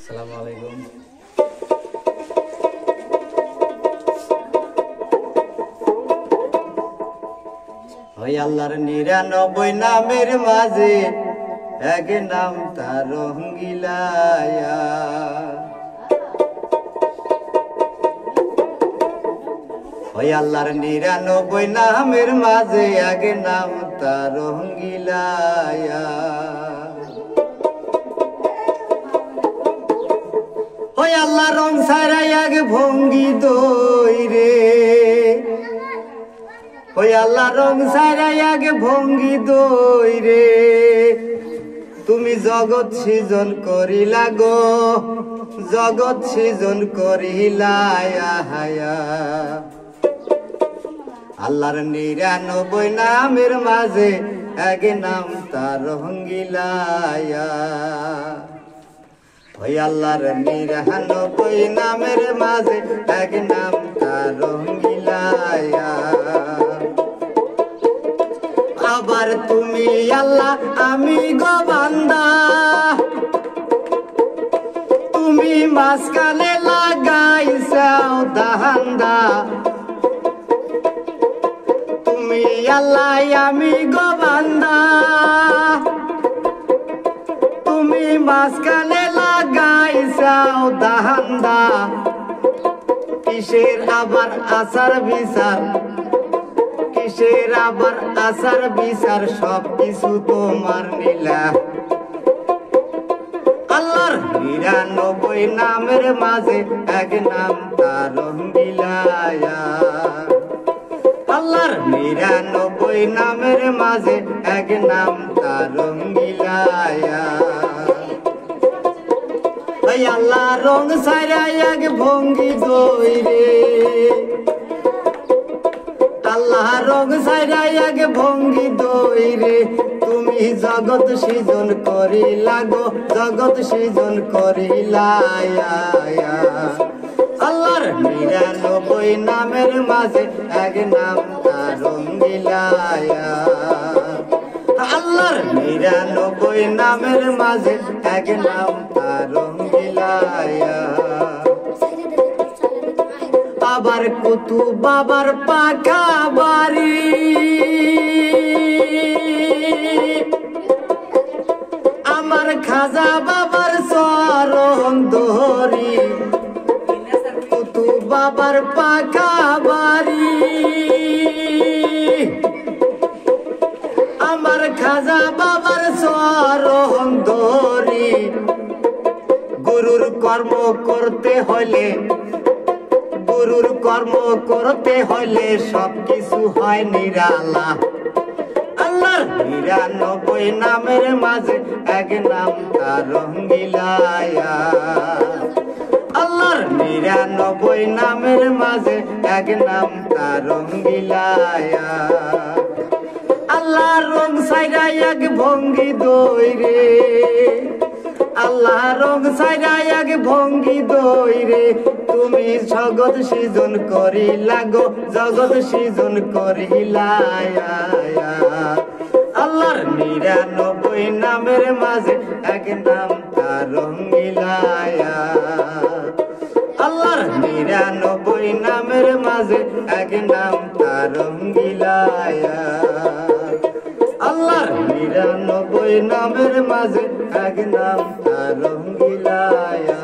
আসসালামু আলাইকুম। ওই আল্লাহর ৯৯ নামের মাঝে এক নাম তার রঙ্গিলায়া। ওই আল্লাহর ৯৯ নামের মাঝে এক নাম তার রঙ্গিলায়া। ওই আল্লাহ রং সারাই আগে ভঙ্গি দই রে। ওই আল্লাহ রং সারাই আগে ভঙ্গি দই রে। তুমি জগৎ সৃজন করিলা গো, জগৎ সৃজন করিলা হায়া। আল্লাহর ৯৯ নামের মাঝে এক নাম তার রঙ্গিলায়া। ওই আল্লাহর ৯৯ নামের মাঝে এক নাম তার রঙ্গিলায়া। আবার তুমি আল্লাহ আমি গো বান্দা, তুমি মাঝখানে লাগাইছাও দাহান্দা। তুমি আল্লাহ আমি গো বান্দা, তুমি মাঝখানে লাগাইছাও দাহান্দা। কিসের আবার আচার বিচার, কিসের আবার আচার বিচার, সব কিছু তোমার নীলা। আল্লাহর ৯৯ নামের মাঝে এক নাম তার রঙ্গিলায়া। আল্লাহর ৯৯ নামের মাঝে এক নাম তার রঙ্গিলায়া। ওই আল্লাহ রং সারাই এক ভঙ্গি দই রে। আল্লাহ রং সারাই এক ভঙ্গি দই রে। তুমি জগৎ সৃজন করিলা গো, জগৎ সৃজন করিলা। আল্লাহর ৯৯ নামের মাঝে এক নাম তার রঙ্গিলায়া। আল্লাহর ৯৯ নামের মাঝে এক নাম তার রঙ্গিলায়া। আবার কুতুব বাবার পাকা বাড়ি, আমার খাজা বাবার চরণ ধরি। কুতুব বাবার পাকা বাড়ি, আমার খাজা বাবার চরণ ধরি। গুরুর কর্ম করতে হলে, গুরুর কর্ম করতে হলে সবকিছু হয় নিরালা। আল্লাহর ৯৯ নামের মাঝে এক নাম তার রঙ্গিলায়া। আল্লাহর ৯৯ নামের মাঝে এক নাম তার রঙ্গিলায়া। আল্লাহ রং সাইরাই এক ভঙ্গি দই রে। আল্লাহ রং সাইরাই এক ভঙ্গি দই রে। তুমি জগৎ সৃজন করিলা গো, জগৎ সৃজন করিলা। আল্লাহর ৯৯ নামের মাঝে এক নাম তার রঙ্গিলায়া। আল্লাহর ৯৯ নামের মাঝে এক নাম তার রঙ্গিলায়া। আল্লাহর ৯৯ নামের মাঝে এক নাম তার রঙ্গিলায়া।